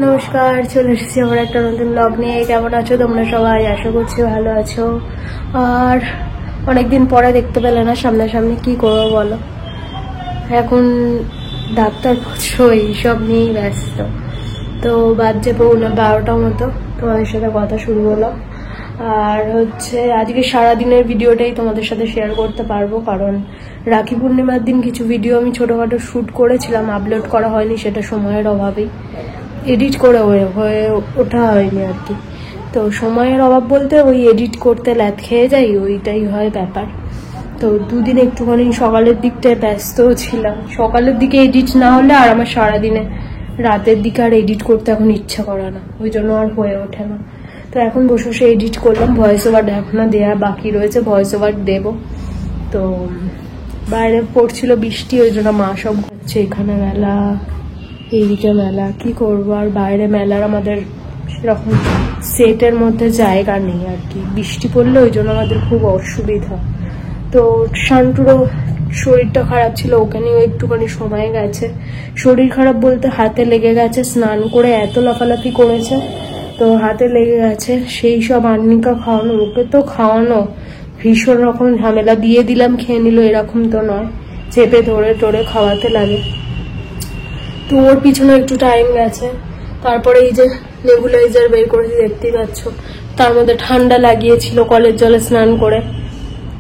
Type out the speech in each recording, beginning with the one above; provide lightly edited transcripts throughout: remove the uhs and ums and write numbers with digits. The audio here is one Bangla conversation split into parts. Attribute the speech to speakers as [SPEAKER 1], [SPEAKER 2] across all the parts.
[SPEAKER 1] নমস্কার, চলে এসেছি আমার একটা নতুন ব্লগ নিয়ে। কেমন আছো তোমরা সবাই? আশা করছি ভালো আছো। আর অনেকদিন পরে দেখতে পেলে না সামনাসামনি, কি করবো বলো। এখন ডাক্তার পড়ছো এইসব নিয়েই ব্যস্ত। তো বাজছে 12টার মতো তোমাদের সাথে কথা শুরু হলো। আর আজকে সারাদিনের ভিডিওটাই তোমাদের সাথে শেয়ার করতে পারবো, কারণ রাখি পূর্ণিমার দিন কিছু ভিডিও আমি ছোটোখাটো শ্যুট করেছিলাম, আপলোড করা হয়নি, সেটা সময়ের অভাবেই এডিট করে হয়ে ওঠা হয়নি আর কি। তো সময়ের অভাব বলতে ওই এডিট করতে ল্যাদ খেয়ে যাই, ওইটাই হয় ব্যাপার। তো দুদিন একটুখানি সকালের দিকটায় ব্যস্ত ছিলাম। সকালের দিকে এডিট না হলে আর আমার সারাদিনে রাতের দিকে আর এডিট করতে এখন ইচ্ছা করে না, ওই জন্য আর হয়ে ওঠে না। তো এখন বসে বসে এডিট করলাম। ভয়েস ওভার এখনো দেওয়া বাকি রয়েছে, ভয়েস ওভার দেবো। তো বাইরে পড়ছিল বৃষ্টি, ওই জন্য মা সব ঘুরছে, এখানে মেলা এইদিকে মেলা, কি করবো। আর বাইরে মেলার আমাদের সেরকম সেটের মধ্যে জায়গা নেই আর কি, বৃষ্টি পড়লে ওই জন্য আমাদের খুব অসুবিধা। তো শান্তুরও শরীরটা খারাপ ছিল, ওকে নিয়েও একটুখানি সময় গেছে। শরীর খারাপ বলতে হাতে লেগে গেছে, স্নান করে এত লাফালাফি করেছে তো হাতে লেগে গেছে। সেই সব আর্নিকা খাওয়ানো, ওকে তো খাওয়ানো ভীষণ রকম ঝামেলা। দিয়ে দিলাম খেয়ে নিল এরকম তো নয়, চেপে ধরে টরে খাওয়াতে লাগে। তো ওর পিছনে একটু টাইম গেছে। তারপরে এই যে নেবুলাইজার বের করেছি, দেখতেই পাচ্ছ। তার মধ্যে ঠান্ডা লাগিয়েছিল কলের জলে স্নান করে,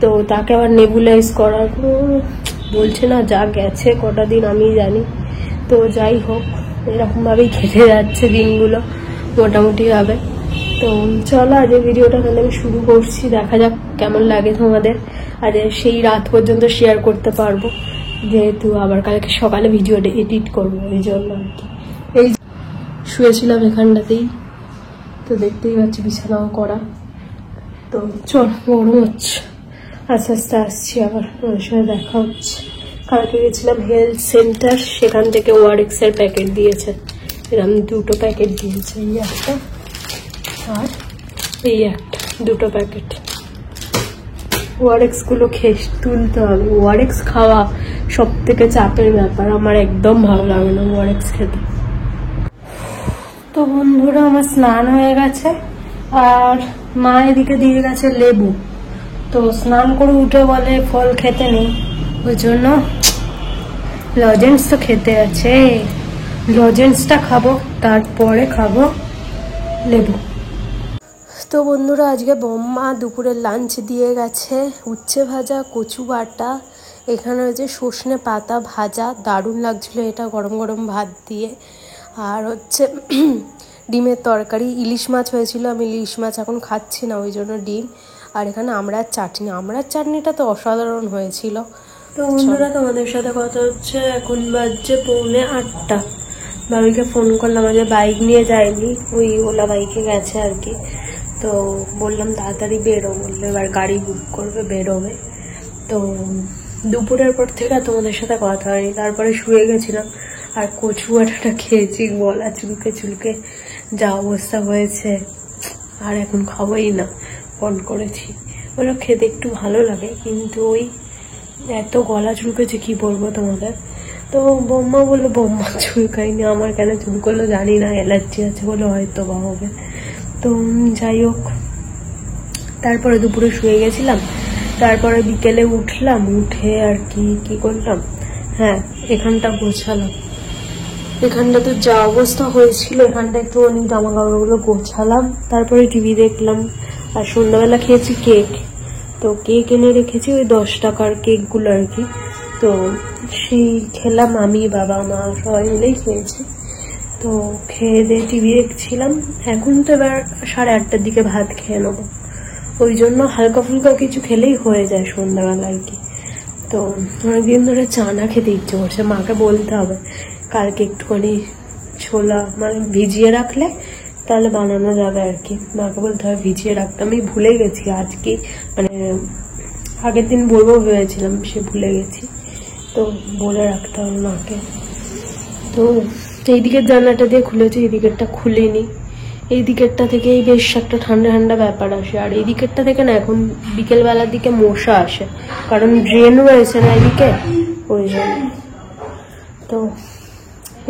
[SPEAKER 1] তো তাকে আবার নেবুলাইজ করার বলছে না, যা গেছে কটা দিন আমি জানি। তো যাই হোক, এরকম ভাবেই কেটে যাচ্ছে দিনগুলো মোটামুটি ভাবে। তো চলো আজ ভিডিওটা তাহলে আমি শুরু করছি, দেখা যাক কেমন লাগে তোমাদের। আর সেই রাত পর্যন্ত শেয়ার করতে পারবো, যেহেতু আবার কালকে সকালে ভিডিওটা এডিট করবো, ওই জন্য আর কি। এই শুয়েছিলাম এখানটাতেই, তো দেখতেই পাচ্ছি বিছানাও করা। তো চল, গরম হচ্ছে, আস্তে আস্তে আসছি, আবার ওর সাথে দেখা হচ্ছে। কালকে গেছিলাম হেলথ সেন্টার, সেখান থেকে ওআরএক্স এর প্যাকেট দিয়েছে, এরকম 2টো প্যাকেট দিয়েছে, এই একটা আর এই একটা, 2টো প্যাকেট। ওআরএক্স গুলো খেয়ে তুলতে হবে। ওআরএক্স খাওয়া সব থেকে চাপের ব্যাপার, আমার একদম ভালো লাগে না ওআরএক্স খেতে। তো বন্ধুরা, আমার স্নান হয়ে গেছে আর মা এদিকে দিয়ে গেছে লেবু। তো স্নান করে উঠে বলে ফল খেতে নেই, ওই জন্য লজেন্স তো খেতে আছে, লজেন্সটা খাবো, তারপরে খাবো লেবু। তো বন্ধুরা, আজকে বম্মা দুপুরের লাঞ্চ দিয়ে গেছে উচ্ছে ভাজা, কচু বাটা, এখানে হচ্ছে সর্ষে পাতা ভাজা, দারুণ লাগছিল এটা গরম গরম ভাত দিয়ে। আর ডিমের তরকারি, ইলিশ মাছ হয়েছিল, আমি ইলিশ মাছ এখন খাচ্ছি না, ওই জন্য ডিম। আর এখানে আমড়ার চাটনি, আমড়ার চাটনিটা তো অসাধারণ হয়েছিল। তো বন্ধুরা, তোমাদের সাথে কথা হচ্ছে, এখন বাজছে 7:45। বাবিকে ফোন করলাম, আজ বাইক নিয়ে যায়নি, ওই ওলা বাইকে গেছে আর কি। তো বললাম তাড়াতাড়ি বেরো, বললো এবার গাড়ি বুক করবে, বেরোবে। তো দুপুরের পর থেকে তোমাদের সাথে কথা হয়নি, তারপরে শুয়ে গেছিলাম। আর কচু বাটাটা খেয়েছি, গলা চুলকে চুলকে যা অবস্থা হয়েছে, আর এখন খাবোই না, ফোন করেছি। ওরা খেতে একটু ভালো লাগে, কিন্তু ওই এত গলা চুলকেছে কি বলবো তোমাদের। তো বম্মা বললো বম্মা চুলকায়নি, আমার কেন চুলকলো জানি না, অ্যালার্জি আছে বলে হয়তো বা হবে। তো যাই হোক, তারপরে দুপুরে শুয়ে গেছিলাম। তারপরে বিকেলে উঠলাম, উঠে আর কি করলাম, হ্যাঁ এখানটা গোছালাম। এখানটা তো যা অবস্থা হয়েছিল, এখানটা একটু জামা কাপড়গুলো গোছালাম, তারপরে টিভি দেখলাম। আর সন্ধ্যাবেলা খেয়েছি কেক। তো কেক এনে রেখেছি, ওই 10 টাকার কেকগুলো আর কি। তো সেই খেলাম, আমি বাবা মা সবাই মিলেই খেয়েছি। তো খেয়ে দিয়ে টিভি দেখছিলাম। এখন তো এবার 8:30টার দিকে ভাত খেয়ে নেবো, ওই জন্য হালকা ফুলকা কিছু খেলেই হয়ে যায় সন্ধ্যাবেলা আর কি। তো অনেকদিন ধরে চানা খেতে ইচ্ছে করছে, মাকে বলতে হবে কালকে একটুখানি ছোলা মানে ভিজিয়ে রাখলে তাহলে বানানো যাবে আর কি। মাকে বলতে হবে ভিজিয়ে রাখতে, আমি ভুলে গেছি আজকে, মানে আগের দিন বলবো ভেবেছিলাম, সে ভুলে গেছি। তো বলে রাখতে হবে মাকে। তো এই দিকের জানলাটা দিয়ে খুলেছি, এই দিকেরটা খুলিনি। এই দিকেরটা থেকেই বেশ একটা ঠান্ডা ঠান্ডা ব্যাপার আসে। আর এই দিকেরটা থেকে না এখন বিকেলবেলার দিকে মশা আসে, কারণ ড্রেন রয়েছে না এদিকে, ওই জন্য। তো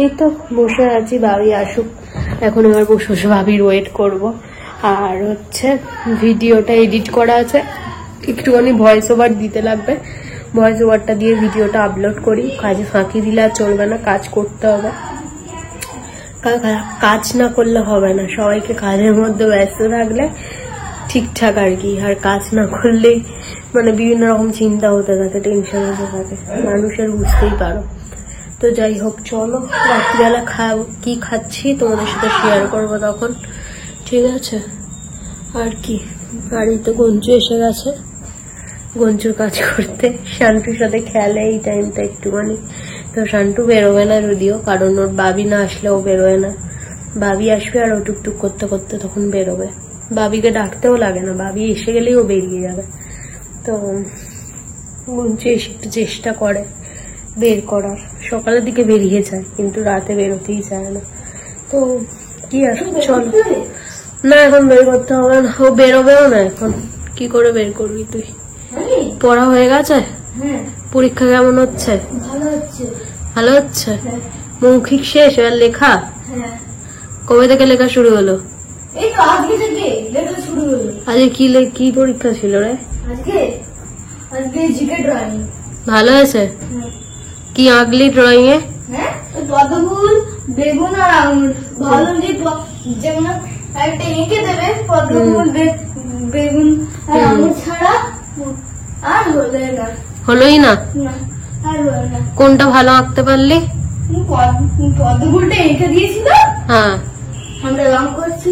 [SPEAKER 1] এই তো বসে আছি, বাবি আসুক, এখন এবার বসে ভাবির ওয়েট করব। আর হচ্ছে ভিডিওটা এডিট করা আছে, একটুখানি ভয়েস ওভার দিতে লাগবে, ভয়েস ওভারটা দিয়ে ভিডিওটা আপলোড করি। কাজে ফাঁকি দিলে আর চলবে না, কাজ করতে হবে, কাজ না করলে হবে না। সবাইকে কাজের মধ্যে ব্যস্ত থাকলে ঠিকঠাক আর কি, আর কাজ না করলেই মানে বিভিন্ন রকম চিন্তা হতে থাকে, টেনশন হতে থাকে মানুষের, বুঝতেই পারো। তো যাই হোক, চলো রাত্রিবেলা কি খাচ্ছি তোমাদের সাথে শেয়ার করবো তখন, ঠিক আছে? আর কি, বাড়িতে গঞ্জু এসে গেছে, গঞ্জুর কাজ করতে, শান্তুর সাথে খেলে এই টাইমটা একটুখানি। তো শান্তু বেরোবে না যদিও, কারণ ওর বাবি না আসলে ও বেরোয় না। বাবি আসবে আর ও টুকটুক করতে করতে তখন বেরোবে। বাবিকে ডাকতেও লাগে না, বাবি এসে গেলেই ও বেরিয়ে যাবে। তো গঞ্জু এসে একটু চেষ্টা করে বের করার, সকালের দিকে বেরিয়ে যায় কিন্তু রাতে বেরোতেই চায় না। তো কি আর, চলো না এখন বের করতে হবে না, ও বেরোবেও না এখন, কি করে বের করবি তুই? পড়া হয়ে গেছে? পরীক্ষা কেমন হচ্ছে? ভালো হচ্ছে। মৌখিক শেষ, এবার লেখা? কবে থেকে লেখা শুরু হলো? আজকে কি পরীক্ষা ছিল রে? ভালো হয়েছে? কি আঁকলি ড্রয়িং এ?
[SPEAKER 2] পদ্মফুল, বেগুন আর আঙুর। ভালো যেমন একটা এঁকে দেবে, পদ্মফুল, বেগুন আর আঙুর ছাড়া আর
[SPEAKER 1] হলোই না।
[SPEAKER 2] আর
[SPEAKER 1] কোনটা ভালো আঁকতে পারলি?
[SPEAKER 2] পদ্মফুলটা এঁকে দিয়েছিল,
[SPEAKER 1] হ্যাঁ
[SPEAKER 2] আমরা রং করেছি।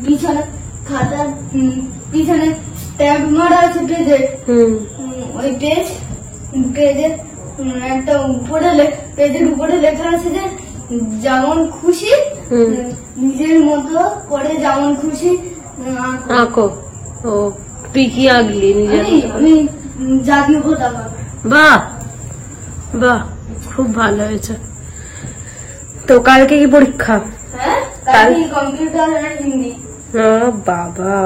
[SPEAKER 2] পিছনে খাতা, পিছনে ট্যাগ মারা আছে পেজে, ওই পেজের একটা পেজের উপরে লেখা আছে যে যেমন খুশি নিজের মতো করে যেমন খুশি
[SPEAKER 1] আঁকো। ও তুই কি আঁকলি?
[SPEAKER 2] আমি জাতীয় পতাকা।
[SPEAKER 1] বাহ বাহ, খুব ভালো হয়েছে। তো কালকে কি পরীক্ষা?
[SPEAKER 2] কালকে কম্পিউটার আর হিন্দি।
[SPEAKER 1] বাবা,